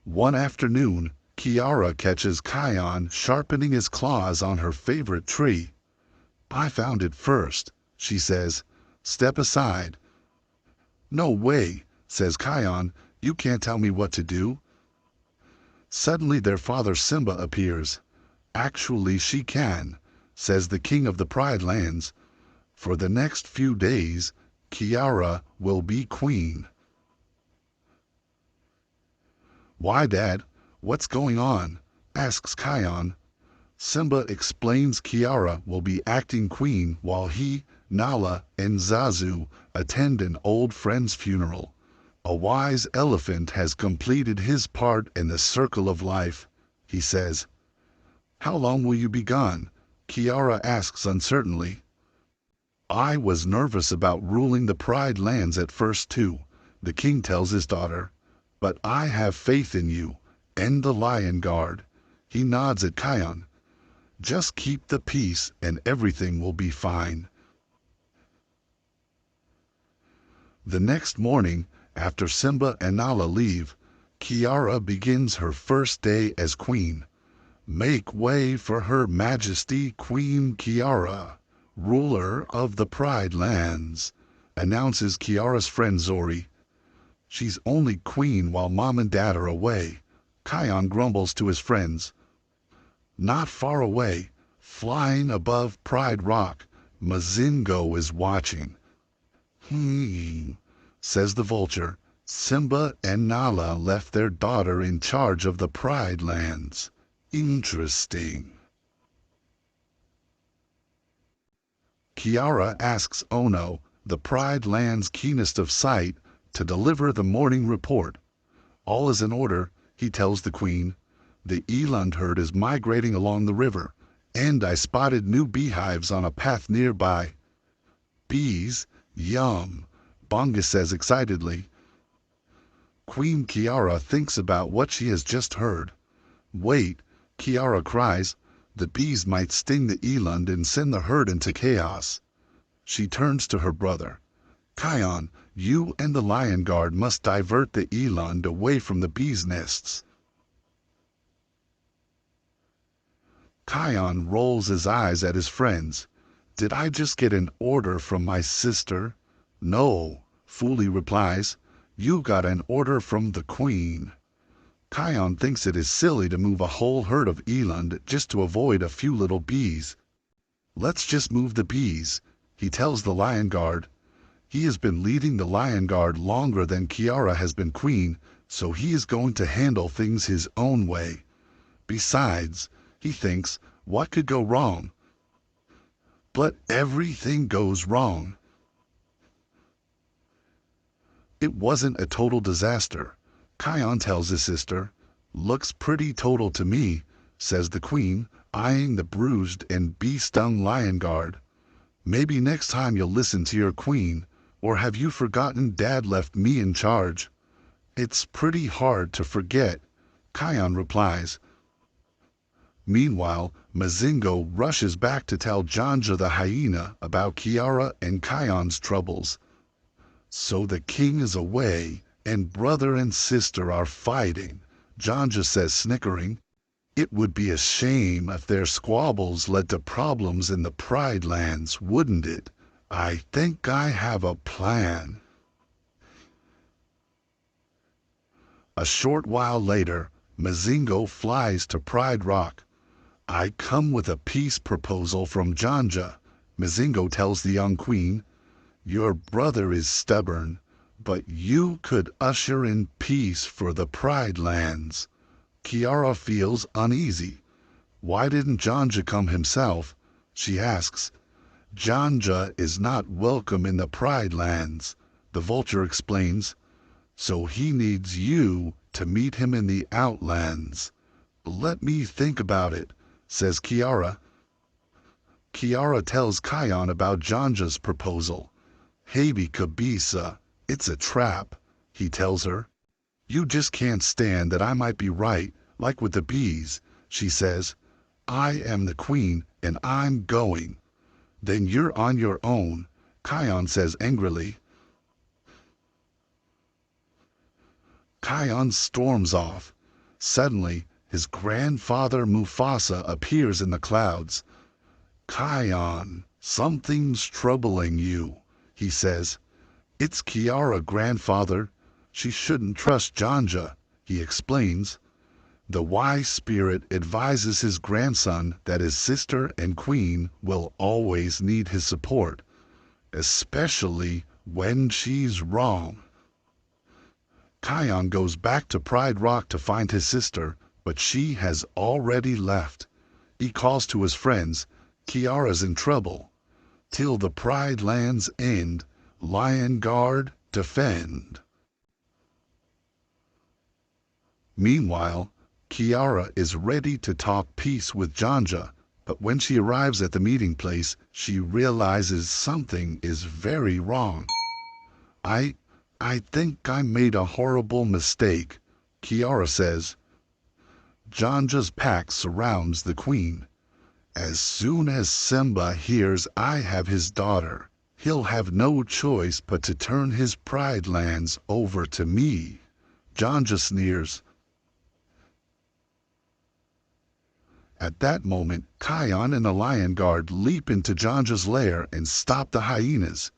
One afternoon, Kiara catches Kion sharpening his claws on her favorite tree. "I found it first," she says. "Step aside." "No way," says Kion. "You can't tell me what to do." Suddenly their father Simba appears. "Actually she can," says the king of the Pride Lands. "For the next few days, Kiara will be queen." "Why, Dad? What's going on?" asks Kion. Simba explains Kiara will be acting queen while he, Nala, and Zazu attend an old friend's funeral. "A wise elephant has completed his part in the circle of life," he says. "How long will you be gone?" Kiara asks uncertainly. "I was nervous about ruling the Pride Lands at first too," the king tells his daughter. "But I have faith in you and the Lion Guard." He nods at Kion. "Just keep the peace and everything will be fine." The next morning, after Simba and Nala leave, Kiara begins her first day as queen. "Make way for Her Majesty Queen Kiara, ruler of the Pride Lands," announces Kiara's friend Zori. "She's only queen while Mom and Dad are away," Kion grumbles to his friends. Not far away, flying above Pride Rock, Mazingo is watching. Says the vulture. "Simba and Nala left their daughter in charge of the Pride Lands. Interesting." Kiara asks Ono, the Pride Land's keenest of sight, to deliver the morning report. All is in order, he tells the queen. "The eland herd is migrating along the river, and I spotted new beehives on a path nearby." "Bees? Yum," Bonga says excitedly. Queen Kiara thinks about what she has just heard. "Wait," Kiara cries. "The bees might sting the eland and send the herd into chaos." She turns to her brother. "Kion, you and the Lion Guard must divert the eland away from the bees' nests." Kion rolls his eyes at his friends. "Did I just get an order from my sister?" "No," Fuli replies. "You got an order from the queen." Kion thinks it is silly to move a whole herd of eland just to avoid a few little bees. "Let's just move the bees," he tells the Lion Guard. He has been leading the Lion Guard longer than Kiara has been queen, so he is going to handle things his own way. Besides, he thinks, what could go wrong? But everything goes wrong. It wasn't a total disaster, Kion tells his sister. "Looks pretty total to me," says the queen, eyeing the bruised and bee-stung Lion Guard. "Maybe next time you'll listen to your queen, or have you forgotten Dad left me in charge?" "It's pretty hard to forget," Kion replies. Meanwhile, Mazingo rushes back to tell Janja the hyena about Kiara and Kion's troubles. "So the king is away, and brother and sister are fighting," Janja says, snickering. "It would be a shame if their squabbles led to problems in the Pride Lands, wouldn't it? I think I have a plan." A short while later, Mazingo flies to Pride Rock. "I come with a peace proposal from Janja," Mazingo tells the young queen. "Your brother is stubborn, but you could usher in peace for the Pride Lands." Kiara feels uneasy. "Why didn't Janja come himself?" she asks. "Janja is not welcome in the Pride Lands," the vulture explains. "So he needs you to meet him in the Outlands." "Let me think about it," says Kiara. Kiara tells Kion about Janja's proposal. "Habi Kabisa, it's a trap," he tells her. "You just can't stand that I might be right, like with the bees," she says. "I am the queen, and I'm going." "Then you're on your own," Kion says angrily. Kion storms off. Suddenly, his grandfather Mufasa appears in the clouds. "Kion, something's troubling you," he says. "It's Kiara, grandfather. She shouldn't trust Janja," he explains. The wise spirit advises his grandson that his sister and queen will always need his support, especially when she's wrong. Kion goes back to Pride Rock to find his sister, but she has already left. He calls to his friends. Kiara's in trouble. Till the Pride Lands end, Lion Guard defend. Meanwhile, Kiara is ready to talk peace with Janja, but when she arrives at the meeting place, she realizes something is very wrong. I think I made a horrible mistake," Kiara says. Janja's pack surrounds the queen. "As soon as Simba hears I have his daughter, he'll have no choice but to turn his pride lands over to me," Janja sneers. At that moment, Kion and the Lion Guard leap into Janja's lair and stop the hyenas.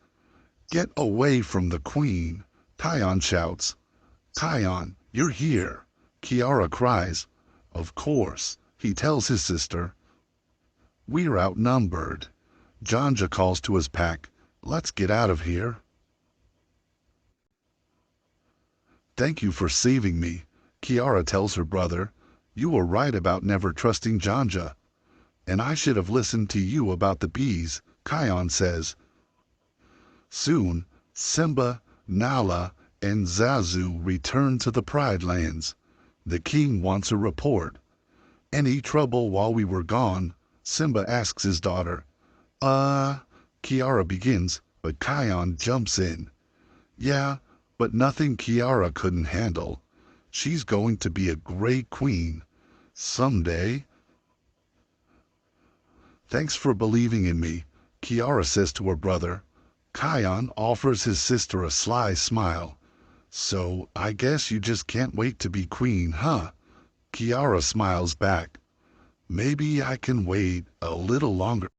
"Get away from the queen!" Kion shouts. "Kion, you're here!" Kiara cries. "Of course," he tells his sister. "We're outnumbered." Janja calls to his pack. "Let's get out of here." "Thank you for saving me," Kiara tells her brother. "You were right about never trusting Janja. And I should have listened to you about the bees," Kion says. Soon, Simba, Nala, and Zazu return to the Pride Lands. The king wants a report. "Any trouble while we were gone?" Simba asks his daughter. Kiara begins, but Kion jumps in. "Yeah, but nothing Kiara couldn't handle. She's going to be a great queen. Someday." "Thanks for believing in me," Kiara says to her brother. Kion offers his sister a sly smile. "So I guess you just can't wait to be queen, huh?" Kiara smiles back. "Maybe I can wait a little longer."